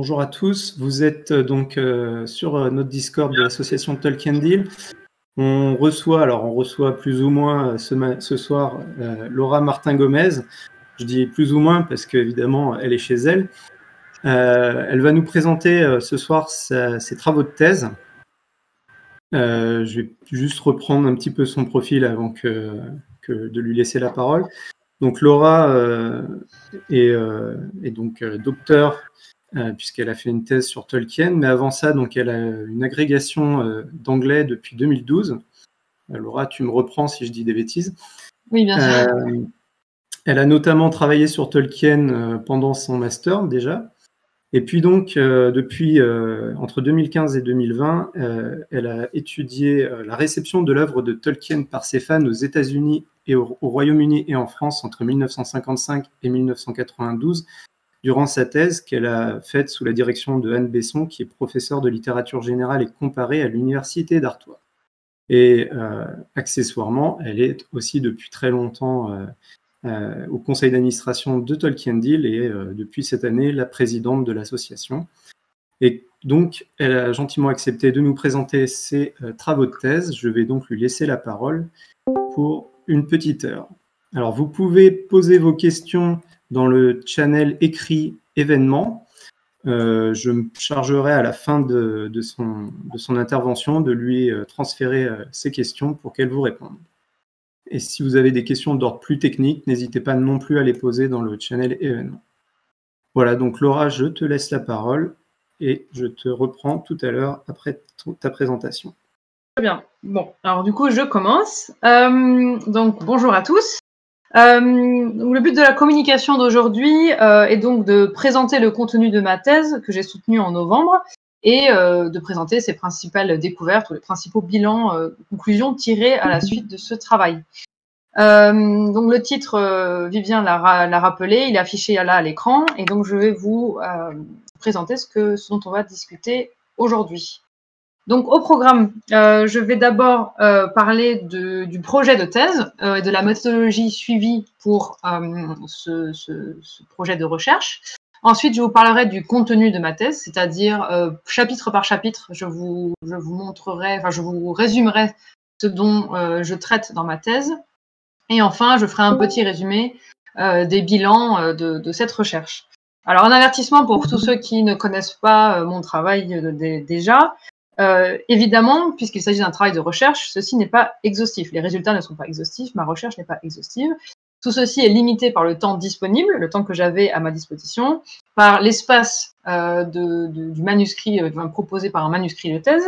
Bonjour à tous, vous êtes donc sur notre Discord de l'association Tolkien Deal. On reçoit plus ou moins ce soir Laura Martin-Gomez. Je dis plus ou moins parce qu'évidemment elle est chez elle. Elle va nous présenter ce soir ses travaux de thèse. Je vais juste reprendre un petit peu son profil avant de lui laisser la parole. Donc Laura est donc docteur puisqu'elle a fait une thèse sur Tolkien, mais avant ça, donc elle a une agrégation d'anglais depuis 2012. Laura, tu me reprends si je dis des bêtises. Oui, bien sûr. Elle a notamment travaillé sur Tolkien pendant son master déjà. Et puis donc, depuis entre 2015 et 2020, elle a étudié la réception de l'œuvre de Tolkien par ses fans aux États-Unis et au Royaume-Uni et en France entre 1955 et 1992, durant sa thèse qu'elle a faite sous la direction de Anne Besson, qui est professeure de littérature générale et comparée à l'Université d'Artois. Et accessoirement, elle est aussi depuis très longtemps au conseil d'administration de Tolkien Deal et depuis cette année la présidente de l'association. Et donc, elle a gentiment accepté de nous présenter ses travaux de thèse. Je vais donc lui laisser la parole pour une petite heure. Alors, vous pouvez poser vos questions dans le channel écrit événement. Je me chargerai à la fin de son intervention de lui transférer ses questions pour qu'elle vous réponde. Et si vous avez des questions d'ordre plus technique, n'hésitez pas non plus à les poser dans le channel événement. Voilà, donc Laura, je te laisse la parole et je te reprends tout à l'heure après ta présentation. Très bien. Bon, alors du coup, je commence. Donc, bonjour à tous. Le but de la communication d'aujourd'hui est donc de présenter le contenu de ma thèse que j'ai soutenue en novembre et de présenter ses principales découvertes ou les principaux bilans, conclusions tirées à la suite de ce travail. Donc le titre, Vivien l'a rappelé, il est affiché là à l'écran et donc je vais vous présenter ce dont on va discuter aujourd'hui. Donc au programme, je vais d'abord parler du projet de thèse et de la méthodologie suivie pour ce projet de recherche. Ensuite, je vous parlerai du contenu de ma thèse, c'est-à-dire chapitre par chapitre, je vous résumerai ce dont je traite dans ma thèse. Et enfin, je ferai un petit résumé des bilans de cette recherche. Alors, un avertissement pour tous ceux qui ne connaissent pas mon travail déjà. Évidemment, puisqu'il s'agit d'un travail de recherche, ceci n'est pas exhaustif. Les résultats ne sont pas exhaustifs, ma recherche n'est pas exhaustive. Tout ceci est limité par le temps disponible, le temps que j'avais à ma disposition, par l'espace du manuscrit proposé par un manuscrit de thèse,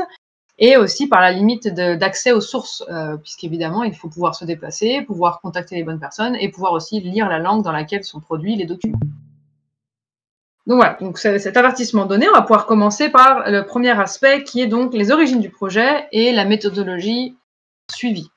et aussi par la limite d'accès aux sources, puisqu'évidemment, il faut pouvoir se déplacer, pouvoir contacter les bonnes personnes et pouvoir aussi lire la langue dans laquelle sont produits les documents. Donc voilà, donc cet avertissement donné, on va pouvoir commencer par le premier aspect qui est donc les origines du projet et la méthodologie suivie.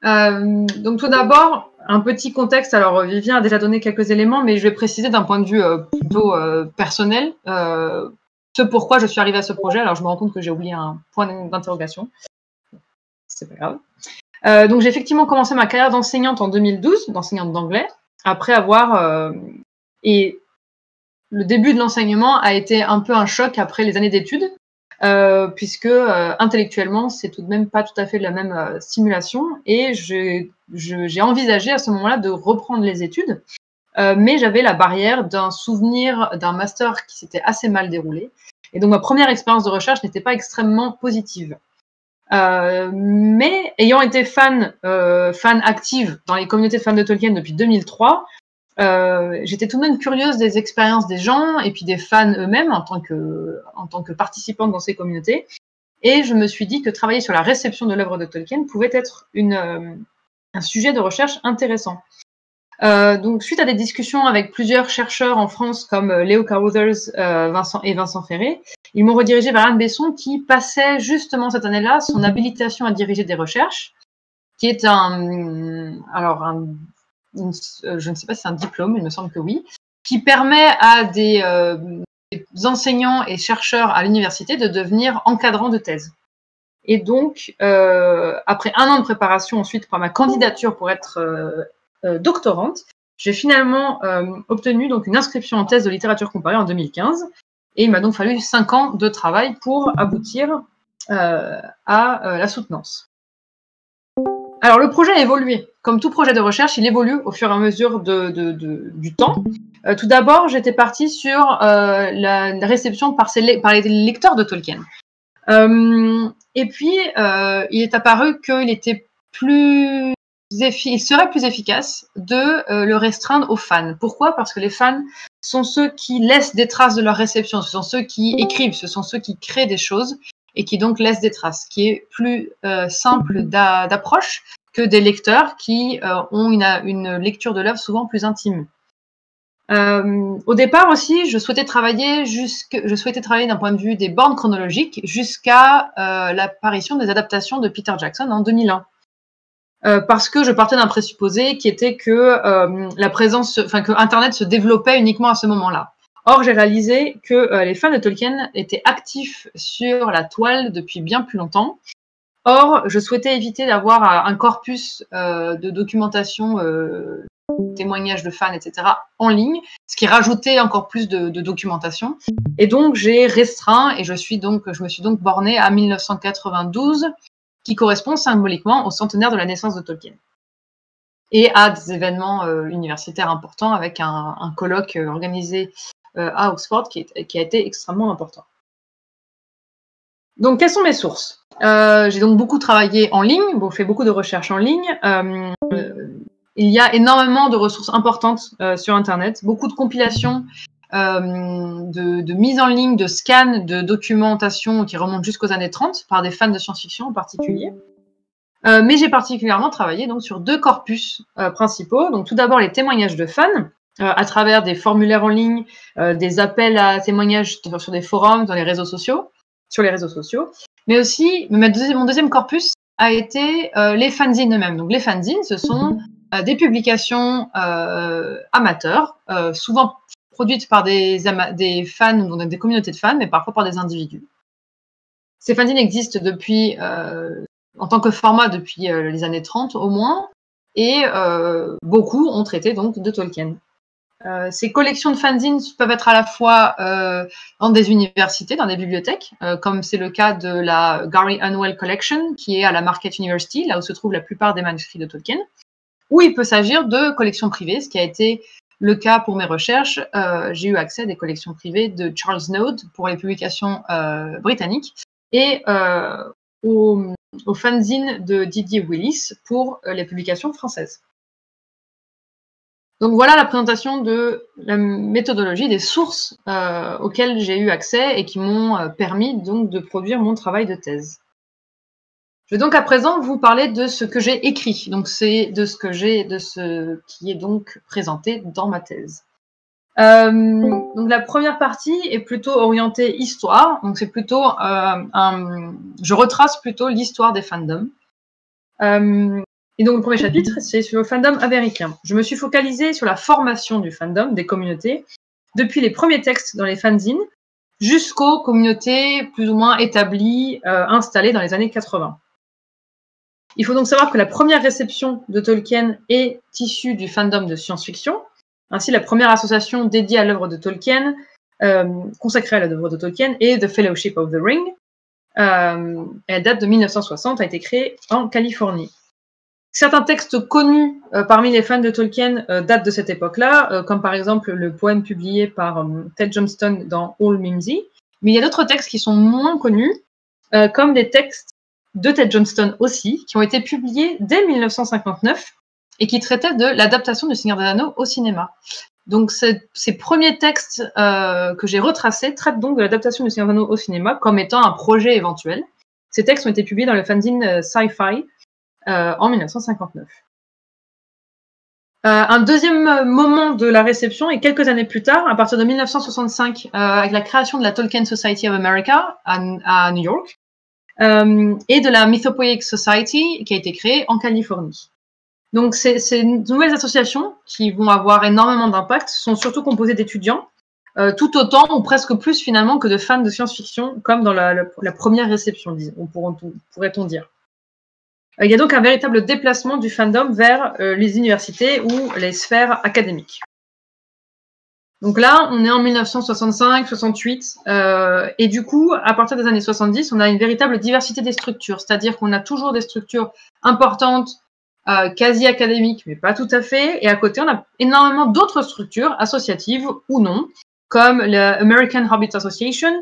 Donc tout d'abord, un petit contexte. Alors Vivien a déjà donné quelques éléments, mais je vais préciser d'un point de vue plutôt personnel ce pourquoi je suis arrivée à ce projet. Alors je me rends compte que j'ai oublié un point d'interrogation. C'est pas grave. Donc j'ai effectivement commencé ma carrière d'enseignante en 2012, d'enseignante d'anglais, après avoir et le début de l'enseignement a été un peu un choc après les années d'études, puisque intellectuellement, c'est tout de même pas tout à fait la même stimulation. Et j'ai envisagé à ce moment-là de reprendre les études, mais j'avais la barrière d'un souvenir d'un master qui s'était assez mal déroulé. Et donc ma première expérience de recherche n'était pas extrêmement positive. Mais ayant été fan active dans les communautés de fans de Tolkien depuis 2003, j'étais tout de même curieuse des expériences des gens et puis des fans eux-mêmes en tant que participante dans ces communautés. Et je me suis dit que travailler sur la réception de l'œuvre de Tolkien pouvait être un sujet de recherche intéressant. Donc, suite à des discussions avec plusieurs chercheurs en France comme Léo Carruthers, Vincent Ferré, ils m'ont redirigé vers Anne Besson qui passait justement cette année-là son habilitation à diriger des recherches, qui est je ne sais pas si c'est un diplôme, il me semble que oui, qui permet à des enseignants et chercheurs à l'université de devenir encadrants de thèse. Et donc, après 1 an de préparation ensuite pour ma candidature pour être doctorante, j'ai finalement obtenu donc une inscription en thèse de littérature comparée en 2015, et il m'a donc fallu 5 ans de travail pour aboutir à la soutenance. Alors, le projet a évolué. Comme tout projet de recherche, il évolue au fur et à mesure du temps. Tout d'abord, j'étais partie sur la réception par les lecteurs de Tolkien. Et puis, il est apparu il serait plus efficace de le restreindre aux fans. Pourquoi? Parce que les fans sont ceux qui laissent des traces de leur réception, ce sont ceux qui écrivent, ce sont ceux qui créent des choses et qui donc laissent des traces, qui est plus simple d'approche que des lecteurs qui ont une lecture de l'œuvre souvent plus intime. Au départ aussi, je souhaitais travailler d'un point de vue des bornes chronologiques jusqu'à l'apparition des adaptations de Peter Jackson en 2001. Parce que je partais d'un présupposé qui était que que Internet se développait uniquement à ce moment-là. Or, j'ai réalisé que les fans de Tolkien étaient actifs sur la toile depuis bien plus longtemps. Or, je souhaitais éviter d'avoir un corpus de documentation, témoignages de fans, etc., en ligne, ce qui rajoutait encore plus de documentation. Et donc, j'ai restreint et je me suis donc bornée à 1992, qui correspond symboliquement au centenaire de la naissance de Tolkien. Et à des événements universitaires importants avec un colloque organisé à Oxford qui a été extrêmement important. Donc, quelles sont mes sources? J'ai donc beaucoup travaillé en ligne, fait beaucoup de recherches en ligne. Il y a énormément de ressources importantes sur Internet, beaucoup de compilations, de mise en ligne, de scans, de documentation qui remontent jusqu'aux années 30 par des fans de science-fiction en particulier. Mais j'ai particulièrement travaillé donc sur 2 corpus principaux. Donc tout d'abord les témoignages de fans à travers des formulaires en ligne, des appels à témoignages sur des forums, sur les réseaux sociaux. Mais aussi mon deuxième corpus a été les fanzines eux-mêmes. Donc les fanzines, ce sont des publications amateurs, souvent produites par des fans, donc des communautés de fans, mais parfois par des individus. Ces fanzines existent depuis en tant que format depuis les années 30 au moins, et beaucoup ont traité donc de Tolkien. Ces collections de fanzines peuvent être à la fois dans des universités, dans des bibliothèques, comme c'est le cas de la Gary Unwell Collection, qui est à la Marquette University, là où se trouvent la plupart des manuscrits de Tolkien, ou il peut s'agir de collections privées, ce qui a été le cas pour mes recherches. J'ai eu accès à des collections privées de Charles Node pour les publications britanniques, et au fanzine de Didier Willis pour les publications françaises. Donc voilà la présentation de la méthodologie, des sources auxquelles j'ai eu accès et qui m'ont permis donc de produire mon travail de thèse. Je vais donc à présent vous parler de ce que j'ai écrit. Donc c'est de ce qui est donc présenté dans ma thèse. Donc la première partie est plutôt orientée histoire. Donc c'est plutôt je retrace plutôt l'histoire des fandoms. Et donc le premier chapitre, c'est sur le fandom américain. Je me suis focalisée sur la formation du fandom, des communautés, depuis les premiers textes dans les fanzines jusqu'aux communautés plus ou moins établies, installées dans les années 80. Il faut donc savoir que la première réception de Tolkien est issue du fandom de science-fiction. Ainsi, la première association dédiée à l'œuvre de Tolkien, consacrée à l'œuvre de Tolkien, est The Fellowship of the Ring. Elle date de 1960, a été créée en Californie. Certains textes connus parmi les fans de Tolkien datent de cette époque-là, comme par exemple le poème publié par Ted Johnston dans All Mimsy. Mais il y a d'autres textes qui sont moins connus, comme des textes de Ted Johnston aussi, qui ont été publiés dès 1959 et qui traitaient de l'adaptation du Seigneur des Anneaux au cinéma. Donc ces premiers textes que j'ai retracés traitent donc de l'adaptation du Seigneur des Anneaux au cinéma comme étant un projet éventuel. Ces textes ont été publiés dans le fanzine Sci-Fi en 1959. Un deuxième moment de la réception est quelques années plus tard, à partir de 1965, avec la création de la Tolkien Society of America à New York, et de la Mythopoeic Society qui a été créée en Californie. Donc ces nouvelles associations, qui vont avoir énormément d'impact, sont surtout composées d'étudiants, tout autant ou presque plus finalement que de fans de science-fiction, comme dans la première réception, pourrait-on dire. Il y a donc un véritable déplacement du fandom vers les universités ou les sphères académiques. Donc là, on est en 1965-68, et du coup, à partir des années 70, on a une véritable diversité des structures, c'est-à-dire qu'on a toujours des structures importantes, quasi académiques, mais pas tout à fait, et à côté, on a énormément d'autres structures, associatives ou non, comme l'American Hobbit Association,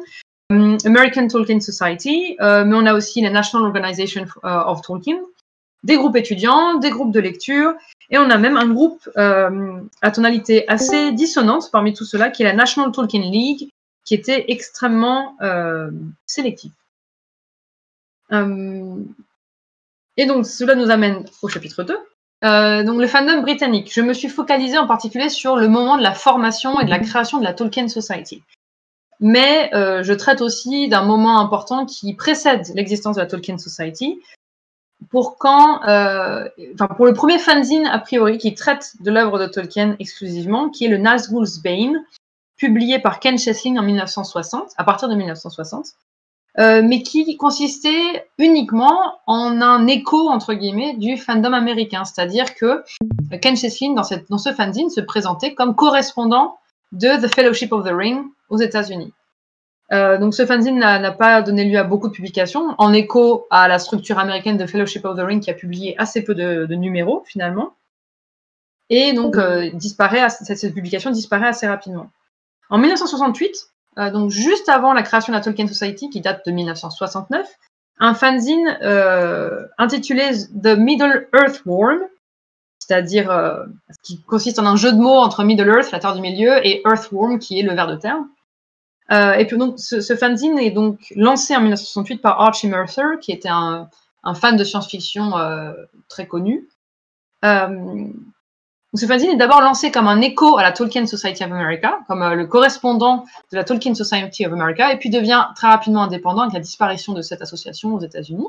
American Tolkien Society, mais on a aussi la National Organization of Tolkien, des groupes étudiants, des groupes de lecture, et on a même un groupe à tonalité assez dissonante parmi tout cela, qui est la National Tolkien League, qui était extrêmement sélective. Et donc, cela nous amène au chapitre 2. Donc, le fandom britannique. Je me suis focalisée en particulier sur le moment de la formation et de la création de la Tolkien Society. Mais je traite aussi d'un moment important qui précède l'existence de la Tolkien Society, pour le premier fanzine a priori qui traite de l'œuvre de Tolkien exclusivement, qui est le Nazgul's Bane, publié par Ken Cheslin en 1960, à partir de 1960, mais qui consistait uniquement en un écho, entre guillemets, du fandom américain. C'est-à-dire que Ken Cheslin, dans ce fanzine, se présentait comme correspondant de The Fellowship of the Ring aux États-Unis. Donc ce fanzine n'a pas donné lieu à beaucoup de publications, en écho à la structure américaine de Fellowship of the Ring qui a publié assez peu de numéros finalement. Et donc cette publication disparaît assez rapidement. En 1968, donc juste avant la création de la Tolkien Society, qui date de 1969, un fanzine intitulé The Middle Earth Worm, c'est-à-dire qui consiste en un jeu de mots entre Middle Earth, la Terre du Milieu, et Earthworm, qui est le ver de terre. Et puis donc ce fanzine est donc lancé en 1968 par Archie Mercer, qui était un fan de science-fiction très connu. Ce fanzine est d'abord lancé comme un écho à la Tolkien Society of America, comme le correspondant de la Tolkien Society of America, et puis devient très rapidement indépendant avec la disparition de cette association aux États-Unis,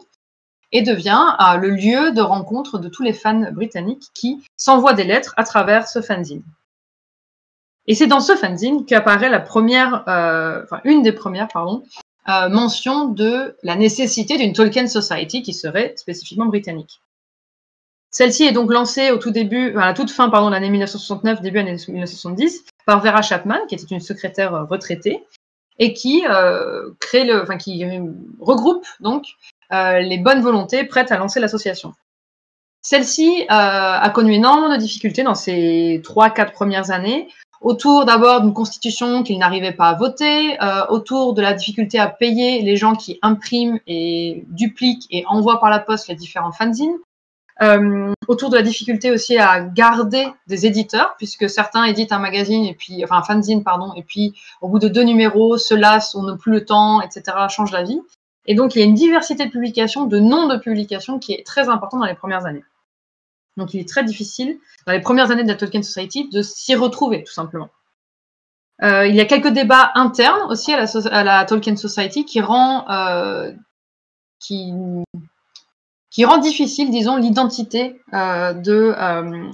et devient le lieu de rencontre de tous les fans britanniques qui s'envoient des lettres à travers ce fanzine. Et c'est dans ce fanzine qu'apparaît une des premières mentions de la nécessité d'une Tolkien Society qui serait spécifiquement britannique. Celle-ci est donc lancée à la toute fin de l'année 1969, début année 1970, par Vera Chapman, qui était une secrétaire retraitée, et qui regroupe donc les bonnes volontés prêtes à lancer l'association. Celle-ci a connu énormément de difficultés dans ses 3-4 premières années, autour d'abord d'une constitution qu'ils n'arrivaient pas à voter, autour de la difficulté à payer les gens qui impriment et dupliquent et envoient par la poste les différents fanzines, autour de la difficulté aussi à garder des éditeurs, puisque certains éditent un fanzine, et puis au bout de 2 numéros, se lassent, on n'a plus le temps, etc., change la vie. Et donc il y a une diversité de publications, de noms de publications qui est très importante dans les premières années. Donc il est très difficile, dans les premières années de la Tolkien Society, de s'y retrouver, tout simplement. Il y a quelques débats internes aussi à la Tolkien Society qui rend difficile, disons, l'identité de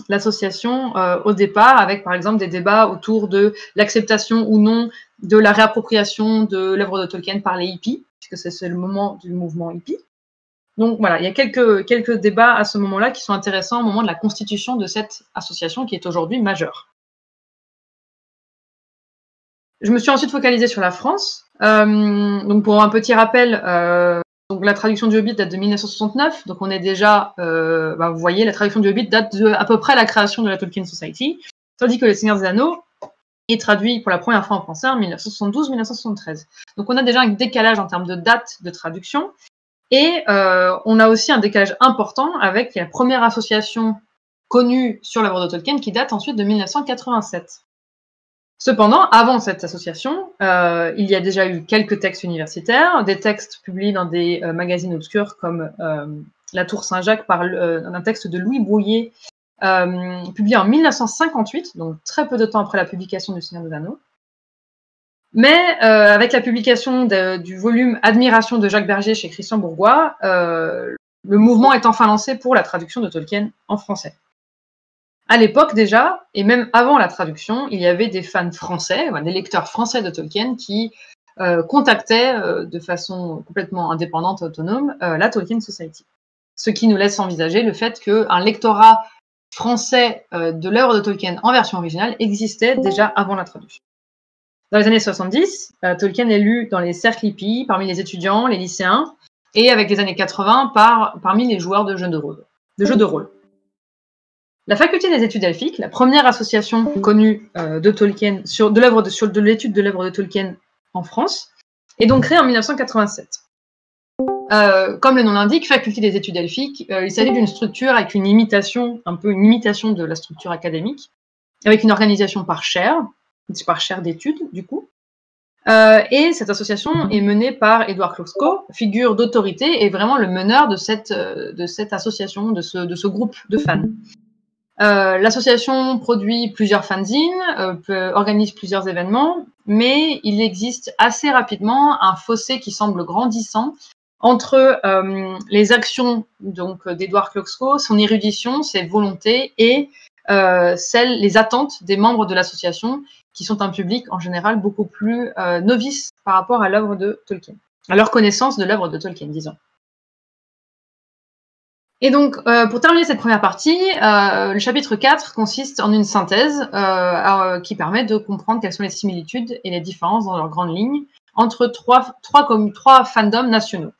l'association au départ, avec par exemple des débats autour de l'acceptation ou non de la réappropriation de l'œuvre de Tolkien par les hippies, puisque c'est le moment du mouvement hippie. Donc voilà, il y a quelques débats à ce moment-là qui sont intéressants au moment de la constitution de cette association qui est aujourd'hui majeure. Je me suis ensuite focalisée sur la France. Donc pour un petit rappel, donc la traduction du Hobbit date de 1969, donc on est déjà, vous voyez, la traduction du Hobbit date de à peu près la création de la Tolkien Society, tandis que Le Seigneur des Anneaux est traduit pour la première fois en français en 1972-1973. Donc on a déjà un décalage en termes de date de traduction. Et on a aussi un décalage important avec la première association connue sur l'œuvre de Tolkien qui date ensuite de 1987. Cependant, avant cette association, il y a déjà eu quelques textes universitaires, des textes publiés dans des magazines obscurs comme La Tour Saint-Jacques par un texte de Louis Brouillet, publié en 1958, donc très peu de temps après la publication du Seigneur des Anneaux. Mais avec la publication du volume Admiration de Jacques Berger chez Christian Bourgois, le mouvement est enfin lancé pour la traduction de Tolkien en français. À l'époque déjà, et même avant la traduction, il y avait des fans français, des lecteurs français de Tolkien qui contactaient de façon complètement indépendante, autonome, la Tolkien Society. ce qui nous laisse envisager le fait qu'un lectorat français de l'œuvre de Tolkien en version originale existait déjà avant la traduction. Dans les années 70, Tolkien est lu dans les cercles hippies, parmi les étudiants, les lycéens, et avec les années 80, parmi les joueurs de jeux de rôle. La faculté des études elfiques, la première association connue de Tolkien sur l'étude de l'œuvre de Tolkien en France, est donc créée en 1987. Comme le nom l'indique, faculté des études elfiques, il s'agit d'une structure avec une imitation de la structure académique, avec une organisation par chaire d'études, du coup. Et cette association est menée par Edward Kloczko, figure d'autorité et vraiment le meneur de cette association, de ce groupe de fans. L'association produit plusieurs fanzines, organise plusieurs événements, mais il existe assez rapidement un fossé qui semble grandissant entre les actions d'Edward Kloczko, son érudition, ses volontés et les attentes des membres de l'association, qui sont un public en général beaucoup plus novice par rapport à l'œuvre de Tolkien, à leur connaissance de l'œuvre de Tolkien, disons. Et donc, pour terminer cette première partie, le chapitre 4 consiste en une synthèse qui permet de comprendre quelles sont les similitudes et les différences dans leurs grandes lignes entre trois fandoms nationaux.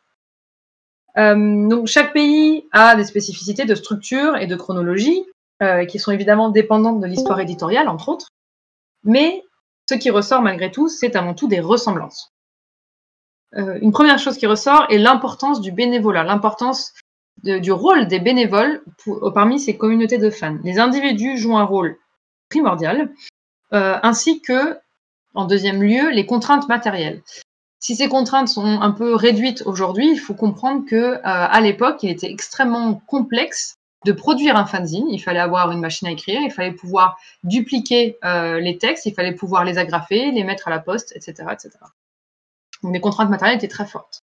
Donc, chaque pays a des spécificités de structure et de chronologie qui sont évidemment dépendantes de l'histoire éditoriale, entre autres. Mais ce qui ressort malgré tout, c'est avant tout des ressemblances. Une première chose qui ressort est l'importance du bénévolat, l'importance du rôle des bénévoles parmi ces communautés de fans. Les individus jouent un rôle primordial, ainsi que, en deuxième lieu, les contraintes matérielles. Si ces contraintes sont un peu réduites aujourd'hui, il faut comprendre qu'à l'époque, il était extrêmement complexe de produire un fanzine. Il fallait avoir une machine à écrire, il fallait pouvoir dupliquer les textes, il fallait pouvoir les agrafer, les mettre à la poste, etc. etc. Donc les contraintes matérielles étaient très fortes.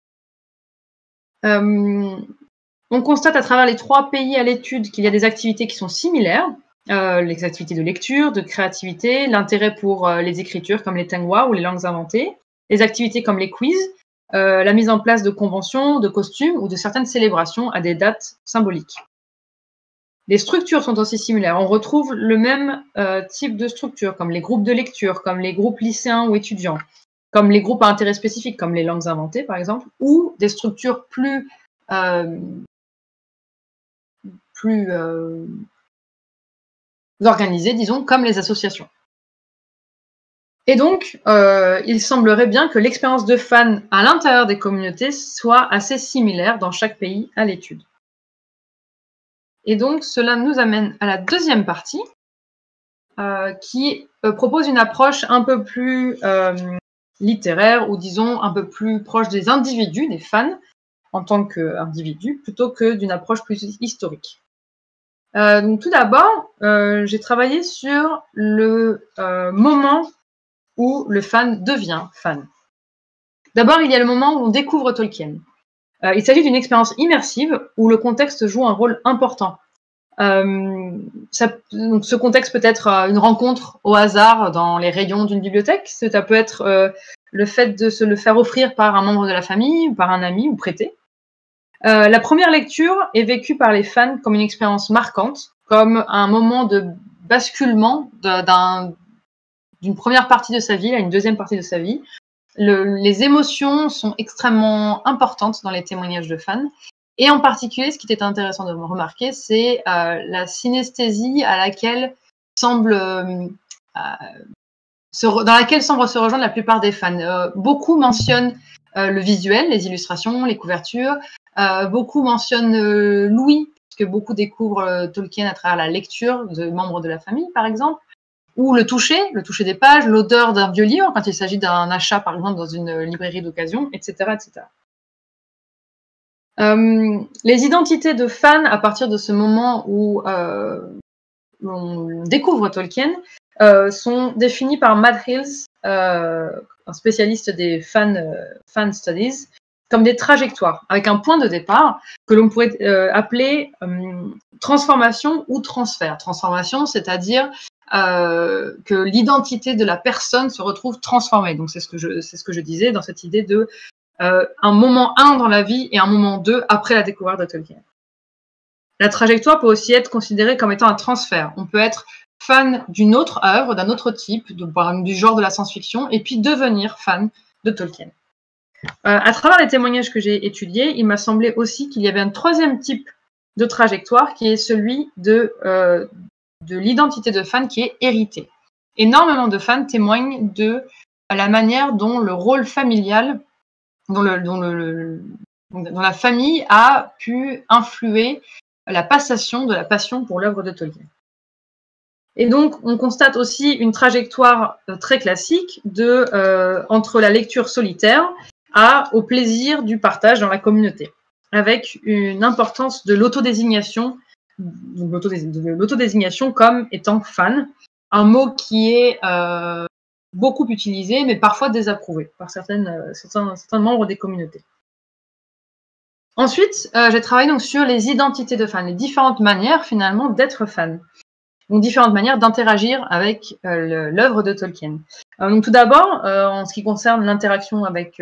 On constate à travers les 3 pays à l'étude qu'il y a des activités qui sont similaires, les activités de lecture, de créativité, l'intérêt pour les écritures comme les tengwa ou les langues inventées, les activités comme les quiz, la mise en place de conventions, de costumes ou de certaines célébrations à des dates symboliques. Les structures sont aussi similaires. On retrouve le même type de structure, comme les groupes de lecture, comme les groupes lycéens ou étudiants, comme les groupes à intérêt spécifique, comme les langues inventées, par exemple, ou des structures plus organisées, disons, comme les associations. Et donc, il semblerait bien que l'expérience de fans à l'intérieur des communautés soit assez similaire dans chaque pays à l'étude. Et donc, cela nous amène à la deuxième partie, qui propose une approche un peu plus littéraire, ou disons un peu plus proche des individus, des fans, en tant qu'individus, plutôt que d'une approche plus historique. Donc, tout d'abord, j'ai travaillé sur le moment où le fan devient fan. D'abord, il y a le moment où on découvre Tolkien. Il s'agit d'une expérience immersive où le contexte joue un rôle important. Donc ce contexte peut être une rencontre au hasard dans les rayons d'une bibliothèque, ça peut être le fait de se le faire offrir par un membre de la famille, ou par un ami, ou prêté. La première lecture est vécue par les fans comme une expérience marquante, comme un moment de basculement d'une première partie de sa vie à une deuxième partie de sa vie. Les émotions sont extrêmement importantes dans les témoignages de fans. Et en particulier, ce qui était intéressant de remarquer, c'est la synesthésie dans laquelle semble se rejoindre la plupart des fans. Beaucoup mentionnent le visuel, les illustrations, les couvertures. Beaucoup mentionnent l'ouïe, puisque beaucoup découvrent Tolkien à travers la lecture de membres de la famille, par exemple. Ou le toucher des pages, l'odeur d'un vieux livre, quand il s'agit d'un achat, par exemple, dans une librairie d'occasion, etc., etc. Les identités de fans, à partir de ce moment où on découvre Tolkien, sont définies par Matt Hills, un spécialiste des fan studies, comme des trajectoires, avec un point de départ que l'on pourrait appeler transformation ou transfert. Transformation, c'est-à-dire que l'identité de la personne se retrouve transformée. Donc c'est ce que je disais dans cette idée de un moment 1 dans la vie et un moment 2 après la découverte de Tolkien. La trajectoire peut aussi être considérée comme étant un transfert. On peut être fan d'une autre œuvre, d'un autre type, du genre de la science-fiction, et puis devenir fan de Tolkien. À travers les témoignages que j'ai étudiés, il m'a semblé aussi qu'il y avait un troisième type de trajectoire qui est celui de l'identité de fan qui est héritée. Énormément de fans témoignent de la manière dont le rôle familial, dont la famille a pu influer la passation de la passion pour l'œuvre de Tolkien. Et donc, on constate aussi une trajectoire très classique entre la lecture solitaire au plaisir du partage dans la communauté, avec une importance de l'autodésignation comme étant fan, un mot qui est beaucoup utilisé, mais parfois désapprouvé par certains membres des communautés. Ensuite, j'ai travaillé donc sur les identités de fans, les différentes manières finalement d'être fan. Donc différentes manières d'interagir avec l'œuvre de Tolkien. Donc tout d'abord, en ce qui concerne l'interaction avec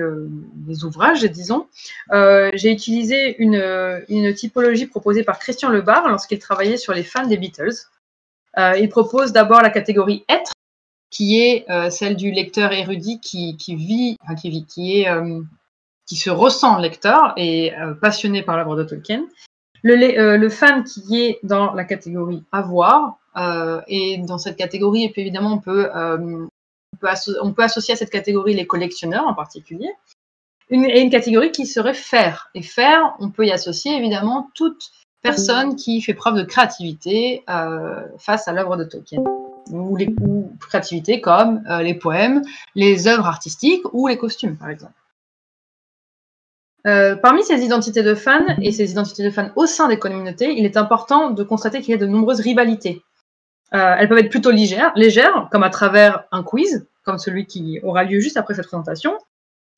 les ouvrages, disons, j'ai utilisé une typologie proposée par Christian Lebar lorsqu'il travaillait sur les fans des Beatles. Il propose d'abord la catégorie être, qui est celle du lecteur érudit qui se ressent lecteur et passionné par l'œuvre de Tolkien. Le fan qui est dans la catégorie avoir, et dans cette catégorie, et puis évidemment, on peut associer à cette catégorie les collectionneurs en particulier, et une catégorie qui serait faire. Et faire, on peut y associer évidemment toute personne qui fait preuve de créativité face à l'œuvre de Tolkien. Ou créativité comme les poèmes, les œuvres artistiques ou les costumes, par exemple. Parmi ces identités de fans et ces identités de fans au sein des communautés, il est important de constater qu'il y a de nombreuses rivalités. Elles peuvent être plutôt légères, comme à travers un quiz, comme celui qui aura lieu juste après cette présentation,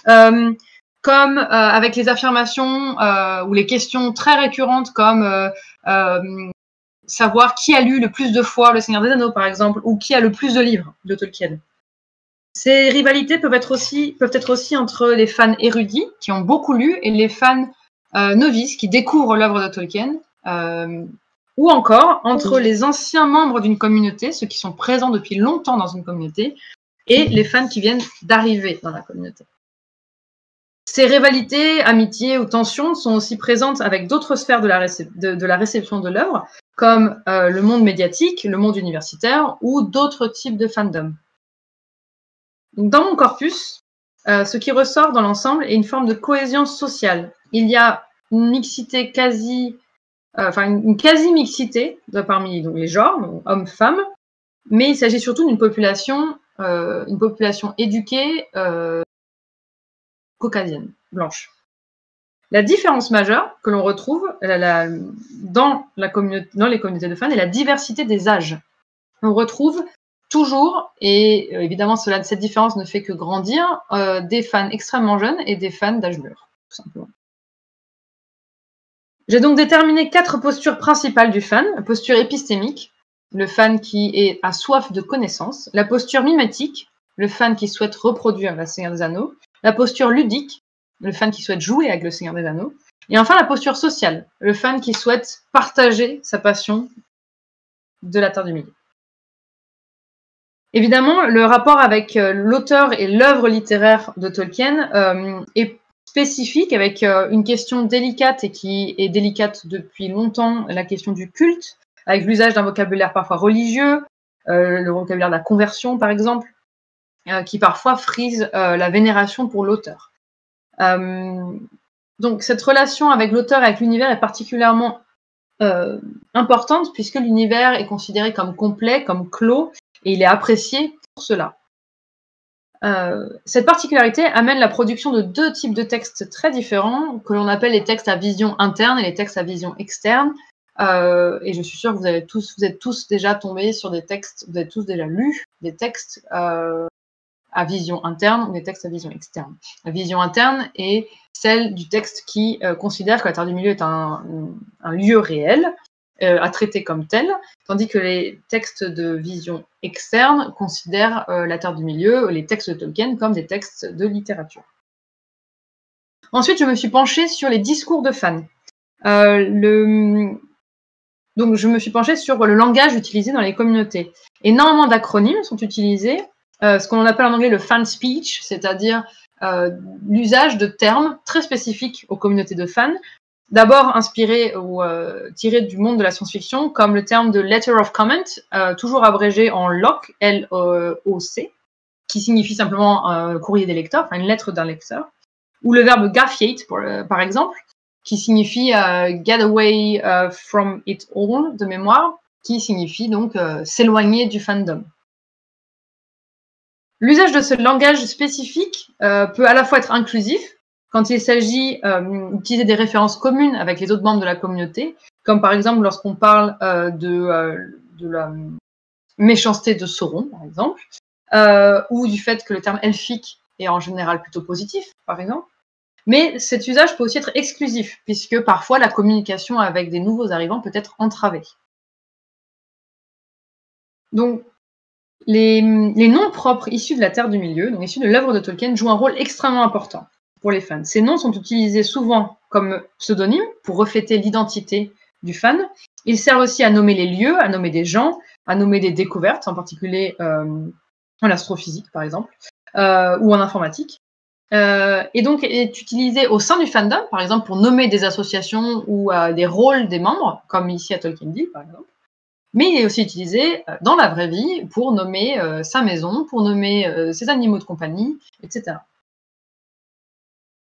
comme avec les affirmations ou les questions très récurrentes comme savoir qui a lu le plus de fois Le Seigneur des Anneaux, par exemple, ou qui a le plus de livres de Tolkien. Ces rivalités peuvent être aussi entre les fans érudits qui ont beaucoup lu et les fans novices qui découvrent l'œuvre de Tolkien, ou encore entre les anciens membres d'une communauté, ceux qui sont présents depuis longtemps dans une communauté, et les fans qui viennent d'arriver dans la communauté. Ces rivalités, amitiés ou tensions sont aussi présentes avec d'autres sphères de la réception de l'œuvre, comme le monde médiatique, le monde universitaire ou d'autres types de fandom. Dans mon corpus, ce qui ressort dans l'ensemble est une forme de cohésion sociale. Il y a une mixité une quasi-mixité parmi donc, les genres, hommes-femmes, mais il s'agit surtout d'une population éduquée caucasienne, blanche. La différence majeure que l'on retrouve dans les communautés de fans est la diversité des âges. On retrouve toujours, et évidemment cette différence ne fait que grandir, des fans extrêmement jeunes et des fans d'âge mûr, tout simplement. J'ai donc déterminé 4 postures principales du fan. La posture épistémique, le fan qui a soif de connaissances. La posture mimétique, le fan qui souhaite reproduire Le Seigneur des Anneaux. La posture ludique, le fan qui souhaite jouer avec Le Seigneur des Anneaux. Et enfin la posture sociale, le fan qui souhaite partager sa passion de la Terre du Milieu. Évidemment, le rapport avec l'auteur et l'œuvre littéraire de Tolkien est spécifique, avec une question délicate et qui est délicate depuis longtemps, la question du culte, avec l'usage d'un vocabulaire parfois religieux, le vocabulaire de la conversion par exemple, qui parfois frise la vénération pour l'auteur. Donc cette relation avec l'auteur et avec l'univers est particulièrement importante puisque l'univers est considéré comme complet, comme clos, et il est apprécié pour cela. Cette particularité amène la production de 2 types de textes très différents, que l'on appelle les textes à vision interne et les textes à vision externe. Et je suis sûre que vous êtes tous déjà tombés sur des textes, vous avez tous déjà lu des textes à vision interne ou des textes à vision externe. La vision interne est celle du texte qui considère que la Terre du Milieu est un lieu réel, à traiter comme tel, tandis que les textes de vision externe considèrent la Terre du Milieu, les textes de Tolkien, comme des textes de littérature. Ensuite, je me suis penchée sur les discours de fans. Donc, je me suis penchée sur le langage utilisé dans les communautés. Énormément d'acronymes sont utilisés, ce qu'on appelle en anglais le fan speech, c'est-à-dire l'usage de termes très spécifiques aux communautés de fans, d'abord inspirés ou tirés du monde de la science-fiction, comme le terme de letter of comment, toujours abrégé en LOC, L-O-C, qui signifie simplement courrier des lecteurs, enfin une lettre d'un lecteur, ou le verbe gaffiate, par exemple, qui signifie get away from it all, de mémoire, qui signifie donc s'éloigner du fandom. L'usage de ce langage spécifique peut à la fois être inclusif, quand il s'agit d'utiliser des références communes avec les autres membres de la communauté, comme par exemple lorsqu'on parle de la méchanceté de Sauron, par exemple, ou du fait que le terme elfique est en général plutôt positif, par exemple. Mais cet usage peut aussi être exclusif, puisque parfois la communication avec des nouveaux arrivants peut être entravée. Donc, les noms propres issus de la Terre du Milieu, donc issus de l'œuvre de Tolkien, jouent un rôle extrêmement important pour les fans. Ces noms sont utilisés souvent comme pseudonymes pour refléter l'identité du fan. Ils servent aussi à nommer les lieux, à nommer des gens, à nommer des découvertes, en particulier en astrophysique, par exemple, ou en informatique. Et donc est utilisé au sein du fandom, par exemple pour nommer des associations ou des rôles des membres, comme ici à Tolkien Deal, par exemple. Mais il est aussi utilisé dans la vraie vie pour nommer sa maison, pour nommer ses animaux de compagnie, etc.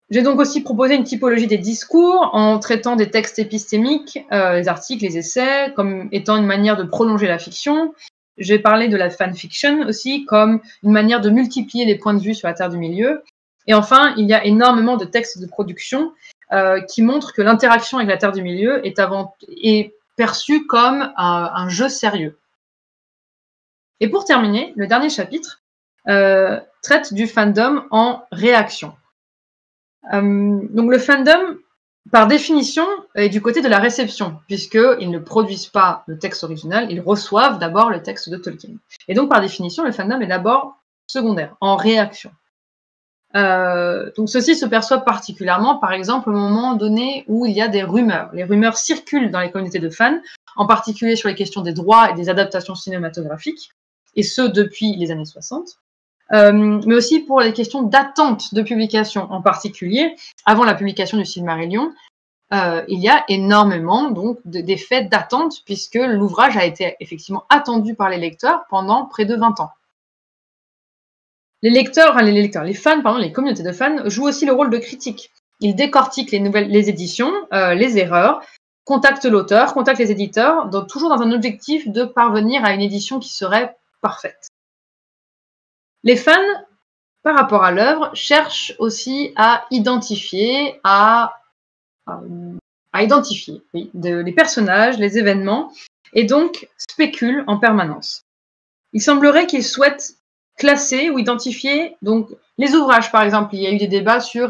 J'ai donc aussi proposé une typologie des discours en traitant des textes épistémiques, les articles, les essais, comme étant une manière de prolonger la fiction. J'ai parlé de la fanfiction aussi comme une manière de multiplier les points de vue sur la Terre du Milieu. Et enfin, il y a énormément de textes de production qui montrent que l'interaction avec la Terre du Milieu est perçue comme un jeu sérieux. Et pour terminer, le dernier chapitre traite du fandom en réaction. Donc le fandom, par définition, est du côté de la réception, puisqu'ils ne produisent pas le texte original, ils reçoivent d'abord le texte de Tolkien. Et donc par définition, le fandom est d'abord secondaire, en réaction. Donc ceci se perçoit particulièrement, par exemple, au moment donné où il y a des rumeurs. Les rumeurs circulent dans les communautés de fans, en particulier sur les questions des droits et des adaptations cinématographiques, et ce depuis les années 60. Mais aussi pour les questions d'attente de publication, en particulier avant la publication du Silmarillion, il y a énormément donc d'effets d'attente puisque l'ouvrage a été effectivement attendu par les lecteurs pendant près de 20 ans. Les fans, les communautés de fans jouent aussi le rôle de critique. Ils décortiquent les éditions, les erreurs, contactent l'auteur, contactent les éditeurs, toujours dans un objectif de parvenir à une édition qui serait parfaite. Les fans, par rapport à l'œuvre, cherchent aussi à identifier, les personnages, les événements, et donc spéculent en permanence. Il semblerait qu'ils souhaitent classer ou identifier donc les ouvrages, par exemple. Il y a eu des débats sur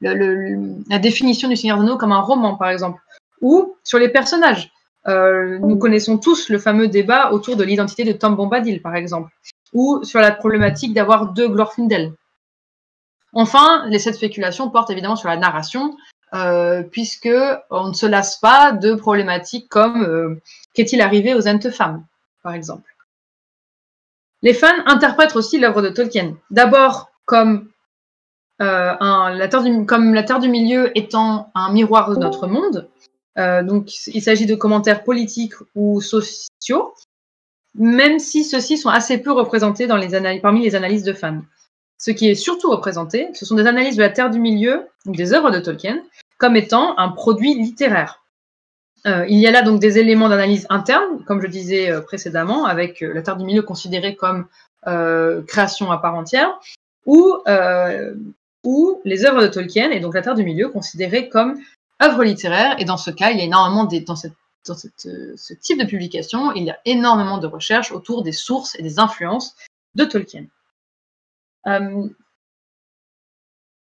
la définition du Seigneur des Anneaux comme un roman, par exemple, ou sur les personnages. Nous connaissons tous le fameux débat autour de l'identité de Tom Bombadil, par exemple, ou sur la problématique d'avoir 2 Glorfindel. Enfin, cette spéculation porte évidemment sur la narration, puisque on ne se lasse pas de problématiques comme qu'est-il arrivé aux Entes femmes, par exemple. Les fans interprètent aussi l'œuvre de Tolkien, d'abord comme la Terre du Milieu étant un miroir de notre monde. Donc, il s'agit de commentaires politiques ou sociaux, même si ceux-ci sont assez peu représentés parmi les analyses de fans. Ce qui est surtout représenté, ce sont des analyses de la Terre du Milieu, donc des œuvres de Tolkien, comme étant un produit littéraire. Il y a là donc des éléments d'analyse interne, comme je disais précédemment, avec la Terre du Milieu considérée comme création à part entière, ou les œuvres de Tolkien, et donc la Terre du Milieu, considérée comme œuvre littéraire, et dans ce cas, il y a énormément dans ce type de publication, il y a énormément de recherches autour des sources et des influences de Tolkien.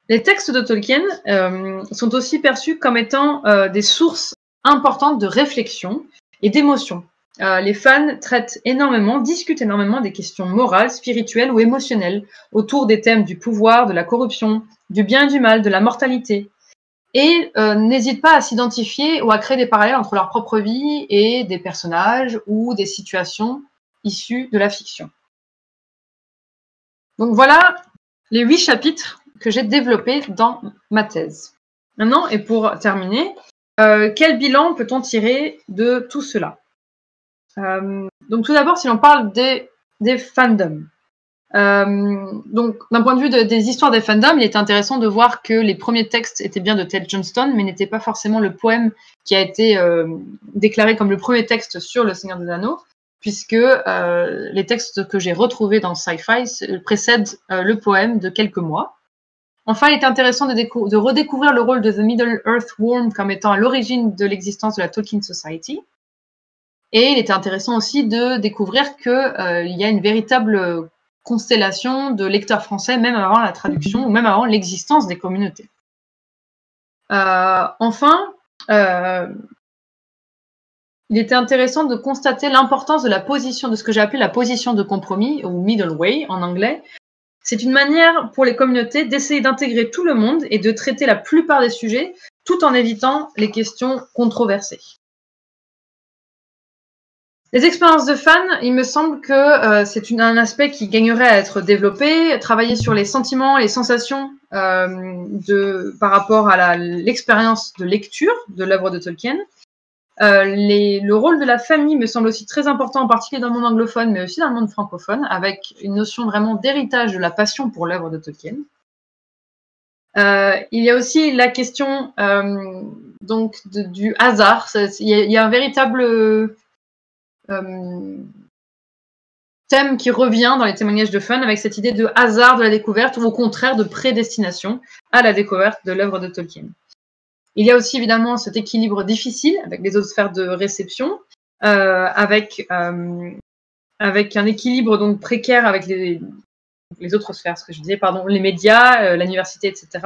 Les textes de Tolkien sont aussi perçus comme étant des sources importantes de réflexion et d'émotion. Les fans discutent énormément des questions morales, spirituelles ou émotionnelles autour des thèmes du pouvoir, de la corruption, du bien et du mal, de la mortalité. et n'hésitent pas à s'identifier ou à créer des parallèles entre leur propre vie et des personnages ou des situations issues de la fiction. Donc voilà les 8 chapitres que j'ai développés dans ma thèse. Maintenant, et pour terminer, quel bilan peut-on tirer de tout cela? Donc tout d'abord, si l'on parle des fandoms. Donc d'un point de vue des histoires des fandoms, il est intéressant de voir que les premiers textes étaient bien de Ted Johnston, mais n'étaient pas forcément le poème qui a été déclaré comme le premier texte sur Le Seigneur des Anneaux, puisque les textes que j'ai retrouvés dans Sci-Fi précèdent le poème de quelques mois. Enfin, il est intéressant de redécouvrir le rôle de The Middle-earth Worm comme étant à l'origine de l'existence de la Tolkien Society. Et il était intéressant aussi de découvrir qu'il y a une véritable constellation de lecteurs français, même avant la traduction ou même avant l'existence des communautés. Enfin, il était intéressant de constater l'importance de la position, de ce que j'ai appelé la position de compromis, ou middle way en anglais. C'est une manière pour les communautés d'essayer d'intégrer tout le monde et de traiter la plupart des sujets, tout en évitant les questions controversées. Les expériences de fans, il me semble que c'est un aspect qui gagnerait à être développé, travailler sur les sentiments, les sensations par rapport à l'expérience de lecture de l'œuvre de Tolkien. Le rôle de la famille me semble aussi très important, en particulier dans le monde anglophone, mais aussi dans le monde francophone, avec une notion vraiment d'héritage de la passion pour l'œuvre de Tolkien. Il y a aussi la question donc du hasard. Il y a un véritable thème qui revient dans les témoignages de fans avec cette idée de hasard de la découverte ou au contraire de prédestination à la découverte de l'œuvre de Tolkien. Il y a aussi évidemment cet équilibre difficile avec les autres sphères de réception, avec un équilibre donc précaire avec les autres sphères, ce que je disais, pardon, les médias, l'université, etc.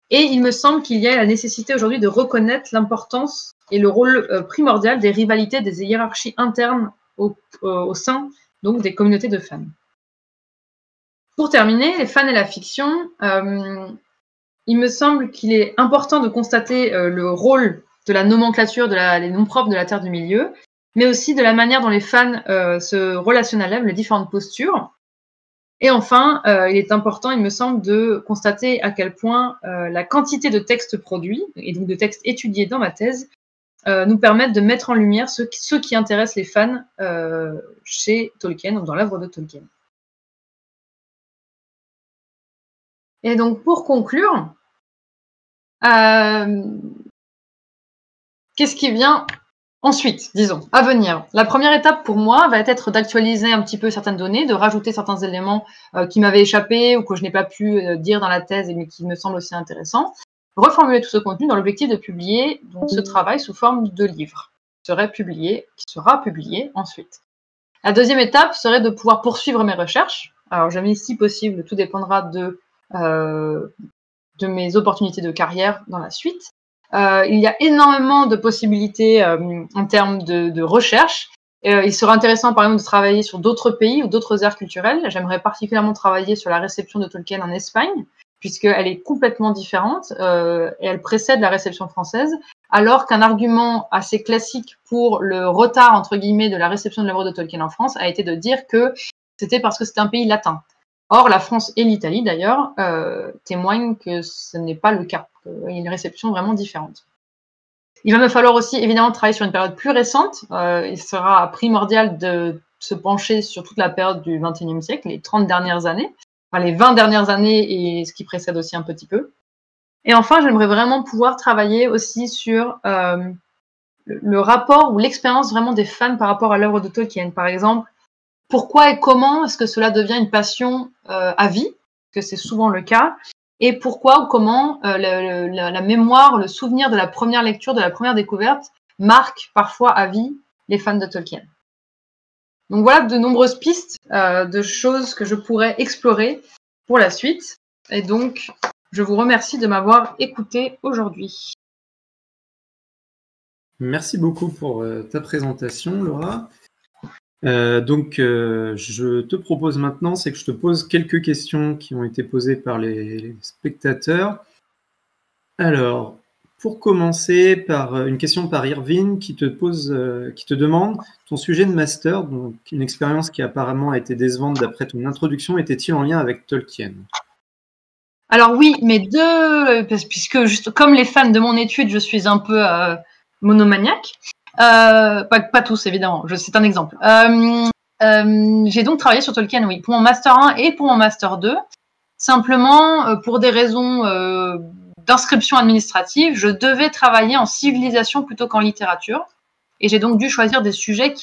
Et il me semble qu'il y a la nécessité aujourd'hui de reconnaître l'importance et le rôle primordial des rivalités, des hiérarchies internes au sein donc des communautés de fans. Pour terminer, les fans et la fiction, il me semble qu'il est important de constater le rôle de la nomenclature, les noms propres de la Terre du Milieu, mais aussi de la manière dont les fans se relationnent à l'œuvre, les différentes postures. Et enfin, il est important, il me semble, de constater à quel point la quantité de textes produits, et donc de textes étudiés dans ma thèse, nous permettent de mettre en lumière ce qui intéresse les fans chez Tolkien, ou dans l'œuvre de Tolkien. Et donc, pour conclure, qu'est-ce qui vient ensuite, disons, à venir? La première étape pour moi va être d'actualiser un petit peu certaines données, de rajouter certains éléments qui m'avaient échappé ou que je n'ai pas pu dire dans la thèse, mais qui me semblent aussi intéressants. Reformuler tout ce contenu dans l'objectif de publier donc, ce travail sous forme de livre, qui sera publié ensuite. La deuxième étape serait de pouvoir poursuivre mes recherches. Alors, j'ai mis si possible, tout dépendra de mes opportunités de carrière dans la suite. Il y a énormément de possibilités en termes de recherche. Il sera intéressant, par exemple, de travailler sur d'autres pays ou d'autres aires culturelles. J'aimerais particulièrement travailler sur la réception de Tolkien en Espagne, puisqu'elle est complètement différente et elle précède la réception française, alors qu'un argument assez classique pour le retard, entre guillemets, de la réception de l'œuvre de Tolkien en France a été de dire que c'était parce que c'était un pays latin. Or, la France et l'Italie, d'ailleurs, témoignent que ce n'est pas le cas, qu'il y a une réception vraiment différente. Il va me falloir aussi, évidemment, travailler sur une période plus récente. Il sera primordial de se pencher sur toute la période du XXIe siècle, les 30 dernières années, enfin les 20 dernières années et ce qui précède aussi un petit peu. Et enfin, j'aimerais vraiment pouvoir travailler aussi sur le rapport ou l'expérience vraiment des fans par rapport à l'œuvre de Tolkien. Par exemple, pourquoi et comment est-ce que cela devient une passion à vie, que c'est souvent le cas, et pourquoi ou comment la mémoire, le souvenir de la première lecture, de la première découverte, marque parfois à vie les fans de Tolkien. Donc voilà de nombreuses pistes de choses que je pourrais explorer pour la suite. Et donc, je vous remercie de m'avoir écouté aujourd'hui. Merci beaucoup pour ta présentation, Laura. Je te propose maintenant, c'est que je te pose quelques questions qui ont été posées par les spectateurs. Alors, pour commencer, par une question par Irvine qui te demande ton sujet de master, donc une expérience qui apparemment a été décevante d'après ton introduction, était-il en lien avec Tolkien? Alors oui, mais puisque juste comme les fans de mon étude, je suis un peu monomaniaque. Pas tous, évidemment, c'est un exemple. J'ai donc travaillé sur Tolkien, oui, pour mon Master 1 et pour mon Master 2. Simplement, pour des raisons d'inscription administrative, je devais travailler en civilisation plutôt qu'en littérature. Et j'ai donc dû choisir des sujets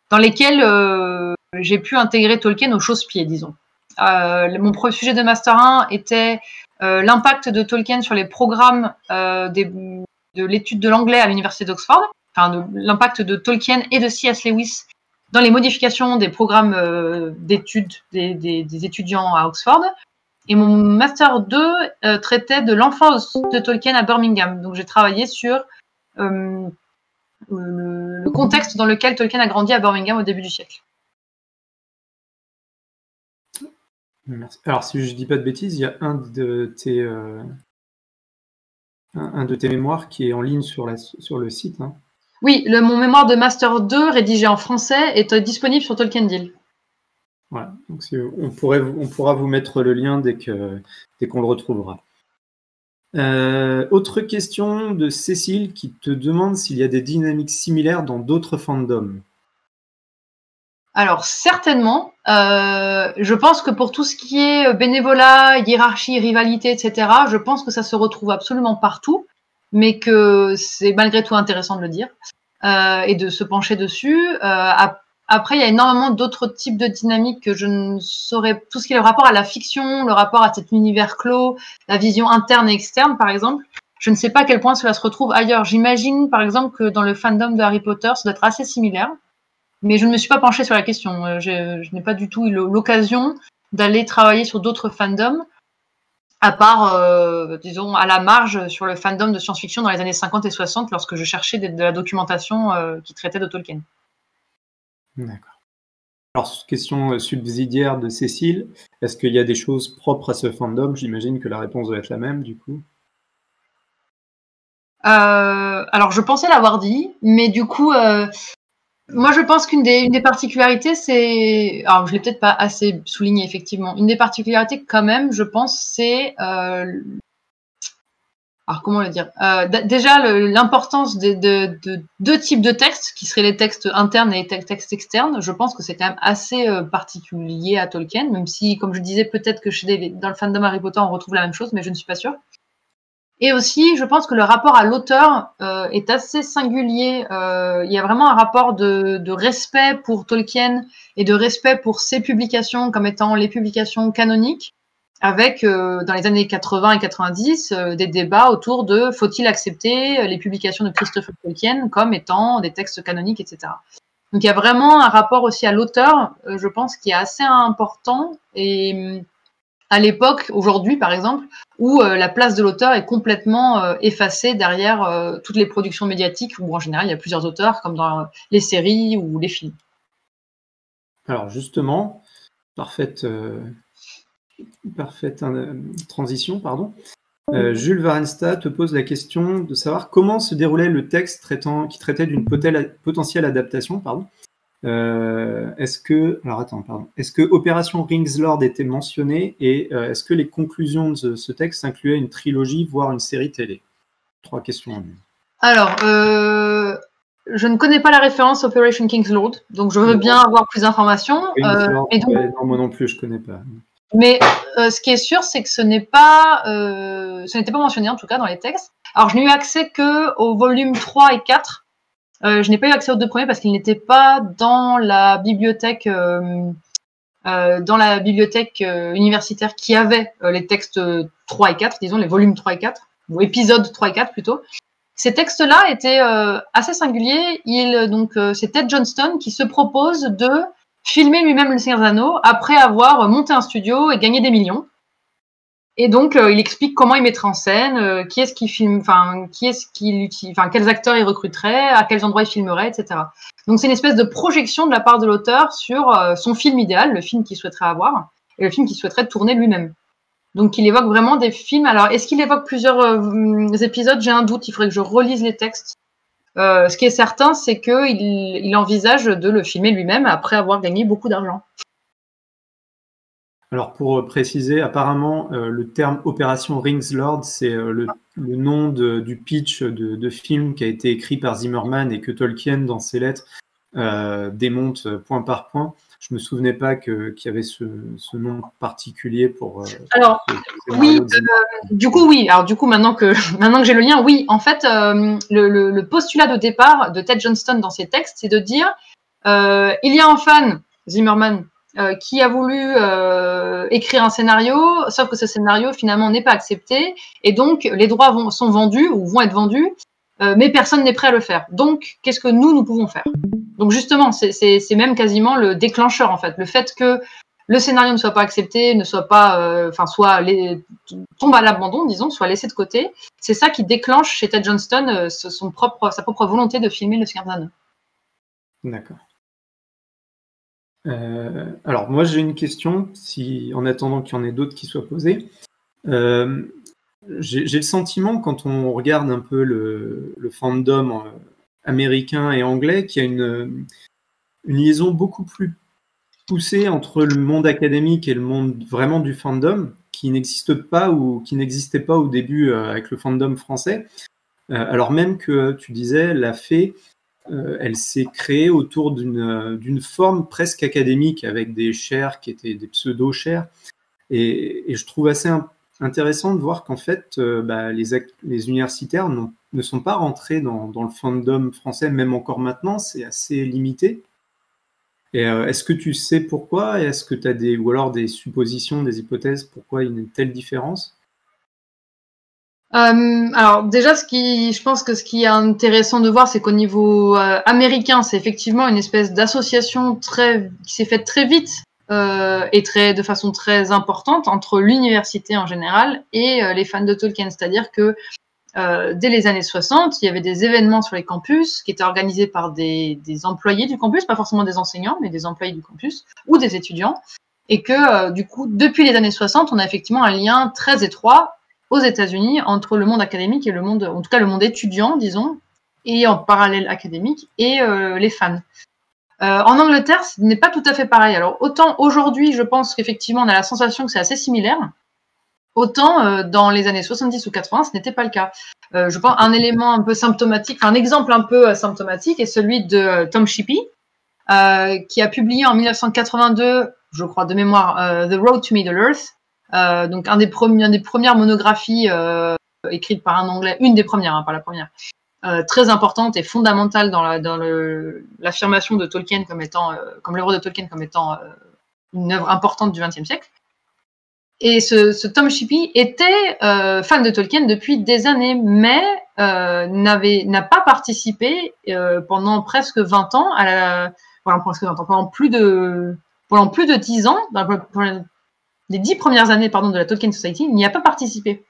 dans lesquels j'ai pu intégrer Tolkien au chausse-pied, disons. Mon premier sujet de Master 1 était l'impact de Tolkien sur les programmes de l'étude de l'anglais à l'université d'Oxford, enfin l'impact de Tolkien et de C.S. Lewis dans les modifications des programmes d'études des étudiants à Oxford. Et mon Master 2 traitait de l'enfance de Tolkien à Birmingham. Donc j'ai travaillé sur le contexte dans lequel Tolkien a grandi à Birmingham au début du siècle. Merci. Alors, si je ne dis pas de bêtises, il y a un de tes mémoires qui est en ligne sur le site. Hein. Oui, mon mémoire de Master 2, rédigé en français, est disponible sur Tolkien Deal. Voilà, donc on pourra vous mettre le lien dès qu'on le retrouvera. Autre question de Cécile qui te demande s'il y a des dynamiques similaires dans d'autres fandoms. Alors, certainement. Je pense que pour tout ce qui est bénévolat, hiérarchie, rivalité, etc., je pense que ça se retrouve absolument partout, mais que c'est malgré tout intéressant de le dire et de se pencher dessus. Après, il y a énormément d'autres types de dynamiques que je ne saurais... Tout ce qui est le rapport à la fiction, le rapport à cet univers clos, la vision interne et externe, par exemple. Je ne sais pas à quel point cela se retrouve ailleurs. J'imagine, par exemple, que dans le fandom de Harry Potter, ça doit être assez similaire. Mais je ne me suis pas penchée sur la question. Je n'ai pas du tout eu l'occasion d'aller travailler sur d'autres fandoms, à part, disons, à la marge sur le fandom de science-fiction dans les années 50 et 60, lorsque je cherchais de la documentation qui traitait de Tolkien. D'accord. Alors, question subsidiaire de Cécile, est-ce qu'il y a des choses propres à ce fandom? J'imagine que la réponse doit être la même, du coup. Alors, je pensais l'avoir dit, mais du coup, moi, je pense qu'une des particularités, c'est... Alors, je l'ai peut-être pas assez souligné, effectivement. Une des particularités, quand même, je pense, c'est... Alors, comment le dire déjà, l'importance de deux types de textes, qui seraient les textes internes et les textes externes. Je pense que c'est quand même assez particulier à Tolkien, même si, comme je disais, peut-être que dans le fandom Harry Potter, on retrouve la même chose, mais je ne suis pas sûre. Et aussi, je pense que le rapport à l'auteur est assez singulier. Il y a vraiment un rapport de respect pour Tolkien et de respect pour ses publications comme étant les publications canoniques, avec, dans les années 80 et 90, des débats autour de faut-il accepter les publications de Christopher Tolkien comme étant des textes canoniques, etc. Donc il y a vraiment un rapport aussi à l'auteur, je pense, qui est assez important. Et à l'époque, aujourd'hui par exemple, où la place de l'auteur est complètement effacée derrière toutes les productions médiatiques, où en général il y a plusieurs auteurs, comme dans les séries ou les films. Alors justement, parfaite transition, pardon. Jules Varensta te pose la question de savoir comment se déroulait le texte qui traitait d'une potentielle adaptation, pardon. Est-ce que Opération Ringslord était mentionnée et est-ce que les conclusions de ce texte incluaient une trilogie, voire une série télé? 3 questions en une. Alors, je ne connais pas la référence Operation Ringslord, donc je veux bien avoir plus d'informations. Non, moi non plus, je ne connais pas. Mais ce qui est sûr, c'est que ce n'était pas mentionné, en tout cas, dans les textes. Alors, je n'ai eu accès qu'aux volumes 3 et 4. Je n'ai pas eu accès aux deux premiers parce qu'ils n'étaient pas dans la bibliothèque universitaire qui avait les textes 3 et 4, disons les volumes 3 et 4, ou épisodes 3 et 4 plutôt. Ces textes-là étaient assez singuliers. C'est Ted Johnston qui se propose de filmer lui-même Le Seigneur des Anneaux après avoir monté un studio et gagné des millions. Et donc, il explique comment il mettrait en scène, qui est-ce qu'il filme, quels acteurs il recruterait, à quels endroits il filmerait, etc. Donc, c'est une espèce de projection de la part de l'auteur sur son film idéal, le film qu'il souhaiterait avoir, et le film qu'il souhaiterait tourner lui-même. Donc, il évoque vraiment des films. Alors, est-ce qu'il évoque plusieurs épisodes? J'ai un doute. Il faudrait que je relise les textes. Ce qui est certain, c'est qu'il envisage de le filmer lui-même après avoir gagné beaucoup d'argent. Alors pour préciser, apparemment, le terme Opération Ringslord, c'est le nom du pitch de film qui a été écrit par Zimmerman et que Tolkien, dans ses lettres, démonte point par point. Je me souvenais pas qu'il y avait ce nom particulier pour. Alors oui, du coup oui. Alors du coup maintenant que j'ai le lien, oui. En fait, le postulat de départ de Ted Johnston dans ses textes, c'est de dire il y a un fan, Zimmerman, qui a voulu écrire un scénario, sauf que ce scénario finalement n'est pas accepté, et donc les droits sont vendus ou vont être vendus, mais personne n'est prêt à le faire. Donc qu'est-ce que nous pouvons faire? Donc justement, c'est même quasiment le déclencheur en fait, le fait que le scénario ne soit pas accepté, ne soit pas, tombe à l'abandon, disons, soit laissé de côté. C'est ça qui déclenche chez Ted Johnston sa propre volonté de filmer Le Seigneur des Anneaux. D'accord. Alors moi j'ai une question, en attendant qu'il y en ait d'autres qui soient posées. J'ai le sentiment, quand on regarde un peu le fandom américain et anglais, qu'il y a une liaison beaucoup plus poussée entre le monde académique et le monde vraiment du fandom, qui n'existe pas ou qui n'existait pas au début avec le fandom français. Alors même que tu disais, la fée, elle s'est créée autour d'une forme presque académique avec des chaires qui étaient des pseudo-chaires. Et je trouve assez intéressant de voir qu'en fait, les universitaires ne sont pas rentrés dans le fandom français, même encore maintenant, c'est assez limité. Et est-ce que tu sais pourquoi? Est-ce que tu as ou alors des suppositions, des hypothèses, pourquoi il y a une telle différence? Alors déjà, je pense que ce qui est intéressant de voir, c'est qu'au niveau américain, c'est effectivement une espèce d'association qui s'est faite très vite et de façon très importante entre l'université en général et les fans de Tolkien. C'est-à-dire que dès les années 60, il y avait des événements sur les campus qui étaient organisés par des employés du campus, pas forcément des enseignants, mais des employés du campus ou des étudiants. Et que du coup, depuis les années 60, on a effectivement un lien très étroit aux États-Unis entre le monde académique et le monde, en tout cas le monde étudiant, disons, et en parallèle académique, et les fans. En Angleterre, ce n'est pas tout à fait pareil. Alors, autant aujourd'hui, je pense qu'effectivement, on a la sensation que c'est assez similaire, autant dans les années 70 ou 80, ce n'était pas le cas. Je pense un élément un peu symptomatique, un exemple un peu symptomatique est celui de Tom Shippey, qui a publié en 1982, je crois de mémoire, The Road to Middle Earth, donc une des premières monographies écrites par un Anglais, une des premières, hein, pas la première, très importante et fondamentale dans l'affirmation de Tolkien comme l'œuvre de Tolkien comme étant une œuvre importante du XXe siècle. Et ce Tom Shippey était fan de Tolkien depuis des années, mais n'a pas participé pendant presque 20 ans pendant plus de 10 ans, les 10 premières années de la Tolkien Society, il n'y a pas participé.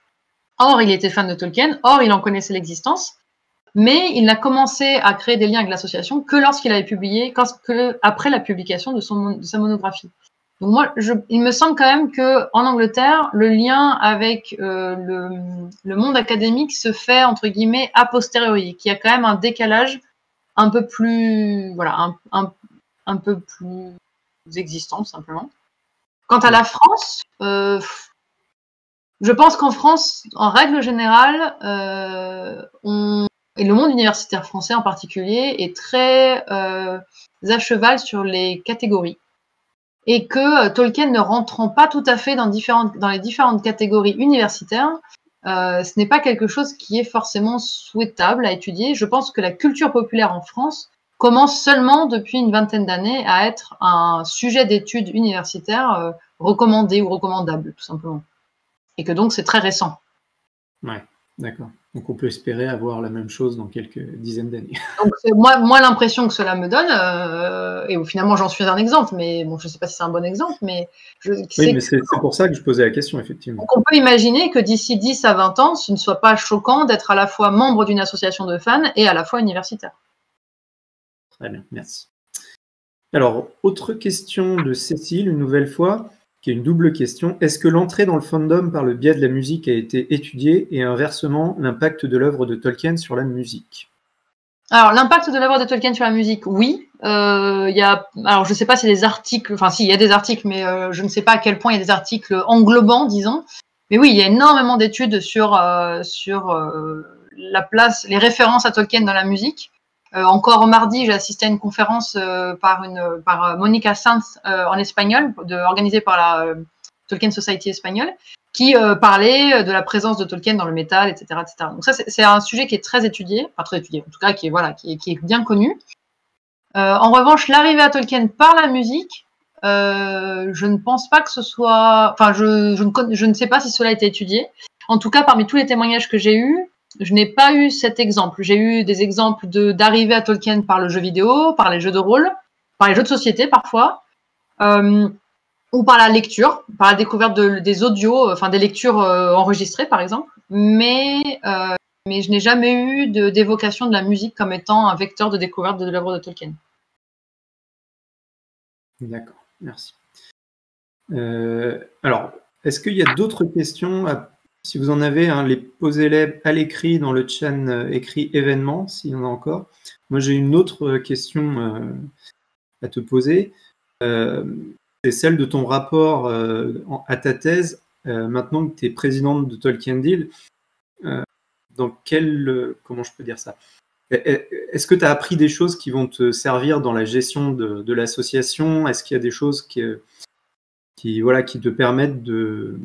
Or, il était fan de Tolkien, or, il en connaissait l'existence, mais il n'a commencé à créer des liens avec l'association que lorsqu'il avait publié, après la publication de sa monographie. Donc moi, il me semble quand même qu'en Angleterre, le lien avec le monde académique se fait, entre guillemets, a posteriori, qu'il y a quand même un décalage un peu plus, voilà, un peu plus existant, simplement. Quant à la France, je pense qu'en France, en règle générale, et le monde universitaire français en particulier, est très à cheval sur les catégories. Et que Tolkien ne rentrant pas tout à fait dans les différentes catégories universitaires, ce n'est pas quelque chose qui est forcément souhaitable à étudier. Je pense que la culture populaire en France commence seulement depuis une vingtaine d'années à être un sujet d'études universitaires recommandé ou recommandable, tout simplement. Et que donc c'est très récent. Ouais, d'accord. Donc on peut espérer avoir la même chose dans quelques dizaines d'années. Donc c'est moi l'impression que cela me donne, et finalement j'en suis un exemple, mais bon, je ne sais pas si c'est un bon exemple, mais c'est pour ça que je posais la question, effectivement. Donc on peut imaginer que d'ici 10 à 20 ans, ce ne soit pas choquant d'être à la fois membre d'une association de fans et à la fois universitaire. Très bien, merci. Alors, autre question de Cécile, une nouvelle fois. qui est une double question. Est-ce que l'entrée dans le fandom par le biais de la musique a été étudiée et inversement, l'impact de l'œuvre de Tolkien sur la musique? Alors, l'impact de l'œuvre de Tolkien sur la musique, oui. Alors, je ne sais pas si des articles, enfin, si, il y a des articles, mais je ne sais pas à quel point il y a des articles englobants, disons. Mais oui, il y a énormément d'études sur la place, les références à Tolkien dans la musique. Encore mardi, j'ai assisté à une conférence par Monica Sanz en espagnol, organisée par la Tolkien Society espagnole, qui parlait de la présence de Tolkien dans le métal, etc., etc. Donc ça, c'est un sujet qui est très étudié, enfin très étudié, en tout cas qui est bien connu. En revanche, l'arrivée à Tolkien par la musique, je ne pense pas que ce soit, enfin, je ne sais pas si cela a été étudié. En tout cas, parmi tous les témoignages que j'ai eus, je n'ai pas eu cet exemple. J'ai eu des exemples d'arrivée à Tolkien par le jeu vidéo, par les jeux de rôle, par les jeux de société parfois, ou par la lecture, par la découverte des audios, enfin des lectures enregistrées par exemple. Mais je n'ai jamais eu d'évocation de la musique comme étant un vecteur de découverte de l'œuvre de Tolkien. D'accord, merci. Alors, est-ce qu'il y a d'autres questions si vous en avez, hein, posez-les à l'écrit dans le chat écrit événement, s'il y en a encore. Moi, j'ai une autre question à te poser. C'est celle de ton rapport à ta thèse. Maintenant que tu es présidente de Tolkien Deal, comment je peux dire ça? Est-ce que tu as appris des choses qui vont te servir dans la gestion de l'association? Est-ce qu'il y a des choses qui te permettent de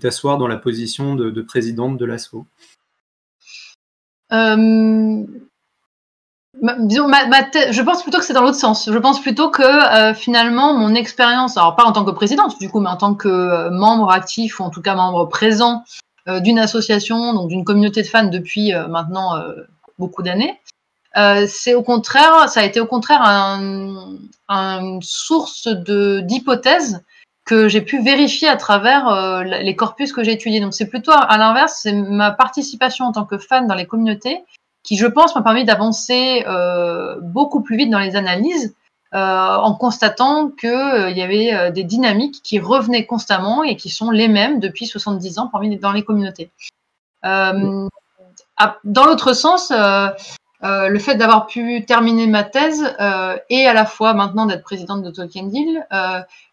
t'asseoir dans la position de présidente de l'asso? Je pense plutôt que c'est dans l'autre sens. Je pense plutôt que finalement mon expérience, alors pas en tant que présidente du coup, mais en tant que membre actif ou en tout cas membre présent d'une association, donc d'une communauté de fans depuis maintenant beaucoup d'années, c'est au contraire, ça a été au contraire une source d'hypothèses que j'ai pu vérifier à travers les corpus que j'ai étudiés. Donc c'est plutôt à l'inverse, c'est ma participation en tant que fan dans les communautés qui, je pense, m'a permis d'avancer beaucoup plus vite dans les analyses en constatant qu'il y avait des dynamiques qui revenaient constamment et qui sont les mêmes depuis 70 ans dans les communautés. Dans l'autre sens, le fait d'avoir pu terminer ma thèse et à la fois maintenant d'être présidente de Tolkien Deal,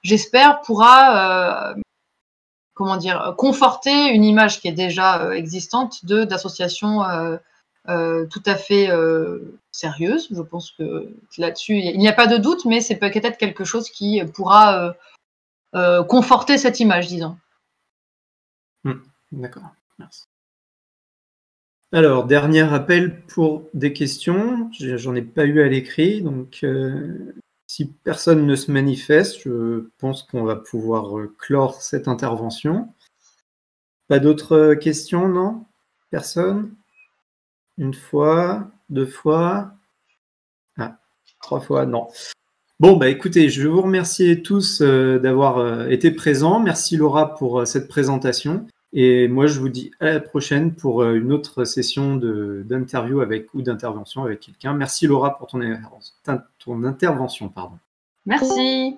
j'espère pourra conforter une image qui est déjà existante d'associations tout à fait sérieuse. Je pense que là-dessus, il n'y a pas de doute, mais c'est peut-être quelque chose qui pourra conforter cette image, disons. D'accord, merci. Alors, dernier appel pour des questions. J'en ai pas eu à l'écrit, donc si personne ne se manifeste, je pense qu'on va pouvoir clore cette intervention. Pas d'autres questions, non? Personne? Une fois, deux fois, 3 fois, non. Bon, bah écoutez, je vous remercie tous d'avoir été présents. Merci Laura pour cette présentation. Et moi, je vous dis à la prochaine pour une autre session d'interview ou d'intervention avec quelqu'un. Merci Laura pour ton intervention. Pardon. Merci.